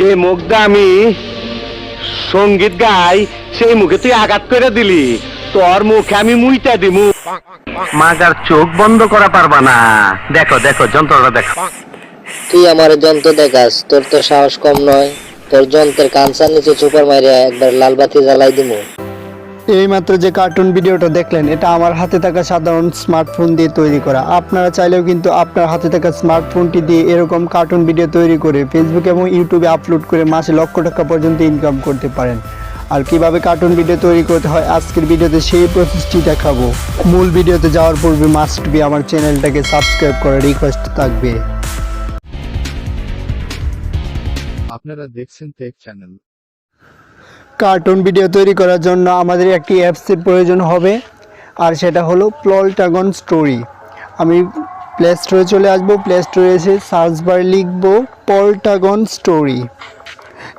যে মুখটা আমি সঙ্গীত গাই সেই মুখে তুই আঘাত করে দিলি, তোর মুখে আমি মুইটা দিমু। মাগার চোখ বন্ধ করা পারবা না। দেখো দেখো যন্ত্রটা দেখো। তুই আমার যন্ত্র দেখাস, তোর তো সাহস কম নয়। তোর যন্ত্রের কানসার নিচে চুপার মাইরে একবার লাল বাতি জ্বালাই দিমু। এইমাত্র যে কার্টুন ভিডিওটা দেখলেন, এটা আমার হাতে থাকা সাধারণ স্মার্টফোন দিয়ে তৈরি করা। আপনারা চাইলেও কিন্তু আপনার হাতে থাকা স্মার্টফোনটি দিয়ে এরকম কার্টুন ভিডিও তৈরি করে ফেসবুক এবং ইউটিউবে আপলোড করে মাসে লক্ষ টাকা পর্যন্ত ইনকাম করতে পারেন। আর কিভাবে কার্টুন ভিডিও তৈরি করতে হয় আজকের ভিডিওতে সেই প্রসেসটি দেখাবো। মূল ভিডিওতে যাওয়ার পূর্বে মাস্ট বি আমার চ্যানেলটাকে সাবস্ক্রাইব করার রিকোয়েস্ট থাকবে। আপনারা দেখছেন টেক চ্যানেল। কার্টুন ভিডিও তৈরি করার জন্য আমাদের একটি অ্যাপসের প্রয়োজন হবে, আর সেটা হলো পল্টাগন স্টোরি। আমি প্লে স্টোরে চলে আসবো। প্লে স্টোরে এসে সার্চ বারে লিখব পল্টাগন স্টোরি,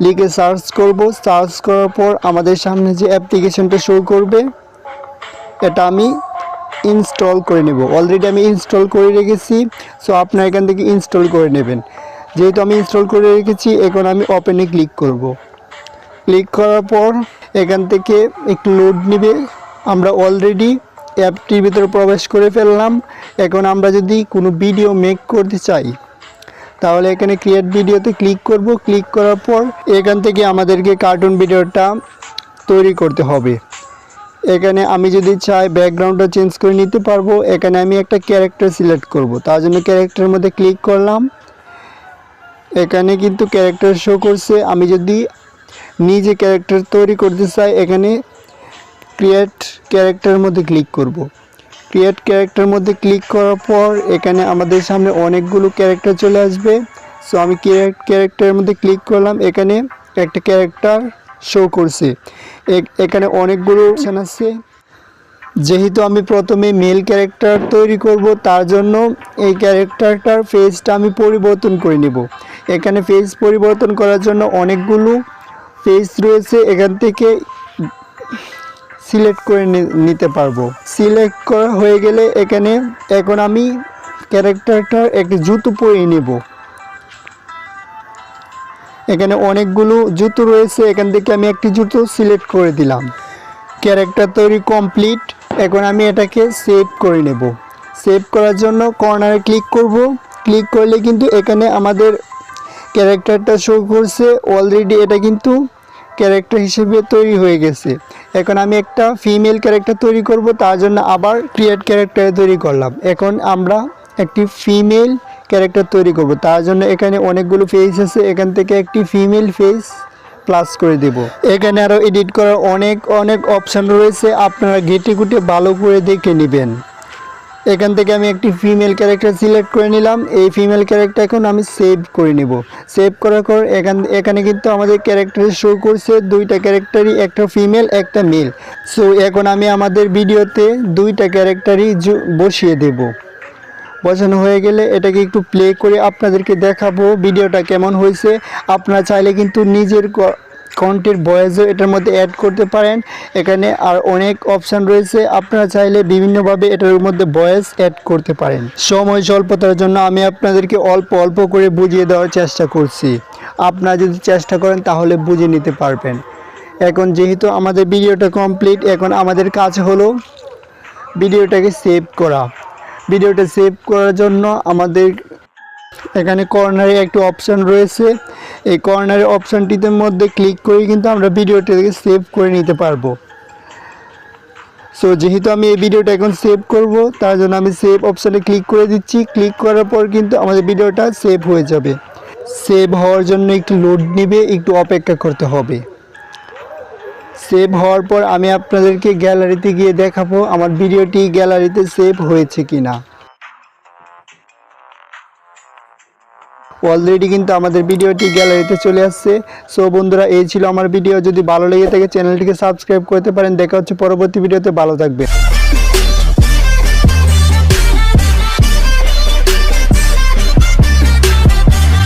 লিখে সার্চ করব। সার্চ করার পর আমাদের সামনে যে অ্যাপ্লিকেশনটা শো করবে, এটা আমি ইনস্টল করে নেব। অলরেডি আমি ইনস্টল করে রেখেছি, সো আপনারা এখান থেকে ইনস্টল করে নেবেন। যেহেতু আমি ইনস্টল করে রেখেছি, এখন আমি ওপেনে ক্লিক করব। ক্লিক করার পর এখান থেকে একটু লোড নেবে। আমরা অলরেডি অ্যাপটির ভিতরে প্রবেশ করে ফেললাম। এখন আমরা যদি কোনো ভিডিও মেক করতে চাই, তাহলে এখানে ক্রিয়েট ভিডিওতে ক্লিক করব। ক্লিক করার পর এখান থেকে আমাদেরকে কার্টুন ভিডিওটা তৈরি করতে হবে। এখানে আমি যদি চাই ব্যাকগ্রাউন্ডটা চেঞ্জ করে নিতে পারবো। এখানে আমি একটা ক্যারেক্টার সিলেক্ট করব, তার জন্য ক্যারেক্টারের মধ্যে ক্লিক করলাম। এখানে কিন্তু ক্যারেক্টার শো করছে। আমি যদি নিজে ক্যারেক্টার তৈরি করতে চাই, এখানে ক্রিয়েট ক্যারেক্টারের মধ্যে ক্লিক করব। ক্রিয়েট ক্যারেক্টারের মধ্যে ক্লিক করার পর এখানে আমাদের সামনে অনেকগুলো ক্যারেক্টার চলে আসবে। সো আমি ক্রিয়েট ক্যারেক্টারের মধ্যে ক্লিক করলাম। এখানে একটা ক্যারেক্টার শো করছে। এখানে অনেকগুলো অপশান আছে। যেহেতু আমি প্রথমে মেল ক্যারেক্টার তৈরি করব, তার জন্য এই ক্যারেক্টারটার ফেসটা আমি পরিবর্তন করে নেব। এখানে ফেস পরিবর্তন করার জন্য অনেকগুলো ফেস রয়েছে, এখান থেকে সিলেক্ট করে নিতে পারবো। সিলেক্ট করা হয়ে গেলে এখানে এখন আমি ক্যারেক্টারটার একটি জুতো পরিয়ে নেব। এখানে অনেকগুলো জুতো রয়েছে, এখান থেকে আমি একটি জুতো সিলেক্ট করে দিলাম। ক্যারেক্টার তৈরি কমপ্লিট। এখন আমি এটাকে সেভ করে নেব। সেভ করার জন্য কর্নারে ক্লিক করব। ক্লিক করলে কিন্তু এখানে আমাদের ক্যারেক্টারটা শো করছে। অলরেডি এটা কিন্তু ক্যারেক্টার হিসেবে তৈরি হয়ে গেছে। এখন আমি একটা ফিমেল ক্যারেক্টার তৈরি করব, তার জন্য আবার ক্রিয়েট ক্যারেক্টার তৈরি করলাম। এখন আমরা একটি ফিমেল ক্যারেক্টার তৈরি করব, তার জন্য এখানে অনেকগুলো ফেস আছে, এখান থেকে একটি ফিমেল ফেস প্লাস করে দেব। এখানে আরও এডিট করার অনেক অপশান রয়েছে, আপনারা ঘেটে ঘুটে ভালো করে দেখে নেবেন। এখান থেকে আমি একটি ফিমেল ক্যারেক্টার সিলেক্ট করে নিলাম। এই ফিমেল ক্যারেক্টার এখন আমি সেভ করে নেব। সেভ করার পর এখানে কিন্তু আমাদের ক্যারেক্টার শো করছে দুইটা ক্যারেক্টারই, একটা ফিমেল একটা মেল। সো এখন আমি আমাদের ভিডিওতে দুইটা ক্যারেক্টারই বসিয়ে দেব। বসানো হয়ে গেলে এটাকে একটু প্লে করে আপনাদেরকে দেখাবো ভিডিওটা কেমন হয়েছে। আপনারা চাইলে কিন্তু নিজের কন্টেন্ট ভয়েসও এটার মধ্যে অ্যাড করতে পারেন। এখানে আর অনেক অপশান রয়েছে, আপনারা চাইলে বিভিন্নভাবে এটার মধ্যে ভয়েস অ্যাড করতে পারেন। সময় স্বল্পতার জন্য আমি আপনাদেরকে অল্প করে বুঝিয়ে দেওয়ার চেষ্টা করছি। আপনারা যদি চেষ্টা করেন তাহলে বুঝে নিতে পারবেন। এখন যেহেতু আমাদের ভিডিওটা কমপ্লিট, এখন আমাদের কাজ হলো ভিডিওটাকে সেভ করা। ভিডিওটা সেভ করার জন্য আমাদের এখানে কর্নারে একটু অপশান রয়েছে। এই কর্নারের অপশানটিতে মধ্যে ক্লিক করে কিন্তু আমরা ভিডিওটাকে সেভ করে নিতে পারবো। সো যেহেতু আমি এই ভিডিওটা এখন সেভ করব, তার জন্য আমি সেভ অপশানে ক্লিক করে দিচ্ছি। ক্লিক করার পর কিন্তু আমাদের ভিডিওটা সেভ হয়ে যাবে। সেভ হওয়ার জন্য একটু লোড নেবে, একটু অপেক্ষা করতে হবে। সেভ হওয়ার পর আমি আপনাদেরকে গ্যালারিতে গিয়ে দেখাবো আমার ভিডিওটি গ্যালারিতে সেভ হয়েছে কিনা। অলরেডি কিন্তু আমাদের ভিডিওটি গ্যালারিতে চলে আসছে। সো বন্ধুরা, এই ছিল আমার ভিডিও। যদি ভালো লেগে থাকে চ্যানেলটিকে সাবস্ক্রাইব করতে পারেন। দেখা হচ্ছে পরবর্তী ভিডিওতে। ভালো থাকবে।